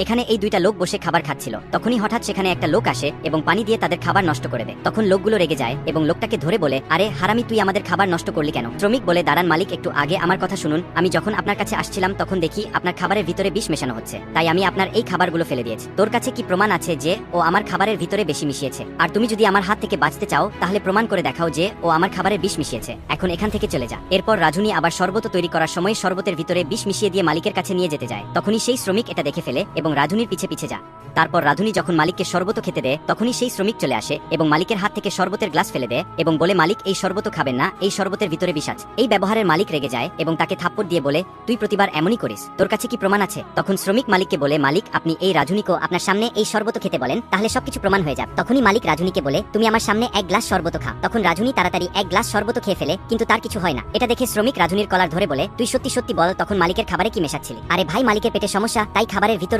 এখানে এই দুইটা লোক বসে খাবার খাচ্ছিল। তখনই হঠাৎ সেখানে একটা লোক আসে এবং পানি দিয়ে তাদের খাবার নষ্ট করে দেয়। তখন লোকগুলো রেগে যায় এবং লোকটাকে ধরে বলে, আরে হারামি, তুই আমাদের খাবার নষ্ট করলি কেন? শ্রমিক বলে, দাঁড়ান মালিক, একটু আগে আমার কথা শুনুন। আমি যখন আপনার কাছে আসছিলাম তখন দেখি আপনার খাবারের ভিতরে বিষ মেশানো হচ্ছে, তাই আমি আপনার এই খাবারগুলো ফেলে দিয়েছি। তোর কাছে কি প্রমাণ আছে যে ও আমার খাবারের ভিতরে বেশি মিশিয়েছে? আর তুমি যদি আমার হাত থেকে বাঁচতে চাও তাহলে প্রমাণ করে দেখাও যে ও আমার খাবারে বিষ মিশিয়েছে। এখন এখান থেকে চলে যা। এরপর রাজুনি আবার শরবত তৈরি করার সময় শরবতের ভিতরে বিষ মিশিয়ে দিয়ে মালিকের কাছে নিয়ে যেতে যায়। তখনই সেই শ্রমিক এটা দেখে ফেলে এবং রাধুনির পিছে পিছে যা। তারপর রাধুনি যখন মালিককে শরবত খেতে দেয় তখনই সেই শ্রমিক চলে আসে এবং মালিকের হাত থেকে শরবতের গ্লাস ফেলে দেয় এবং বলে, মালিক, এই শরবত খাবেন না, এই শরবতের ভিতরে বিষ আছে। এই ব্যবহারের মালিক রেগে যায় এবং তাকে থাপ্পড় দিয়ে বলে, তুই প্রতিবার এমনই করিস, তোর কাছে কি প্রমাণ আছে? তখন শ্রমিক মালিককে বলে, মালিক, আপনি এই রাধুনিকে আপনার সামনে এই শরবত খেতে বলেন, তাহলে সবকিছু প্রমাণ হয়ে যাবে। তখনই মালিক রাধুনিকে বলে, তুমি আমার সামনে এক গ্লাস শরবত খা। তখন রাধুনি তাড়াতাড়ি এক গ্লাস শরবত খেয়ে ফেলে, কিন্তু তার কিছু হয় না। এটা দেখে শ্রমিক রাধুনির কলার ধরে বলে, তুই সত্যি সত্যি বল, তখন মালিকের খাবারে কি মেশাচ্ছিলি? আরে ভাই, মালিকের পেটে সমস্যা, তাই খাবারের ভিতর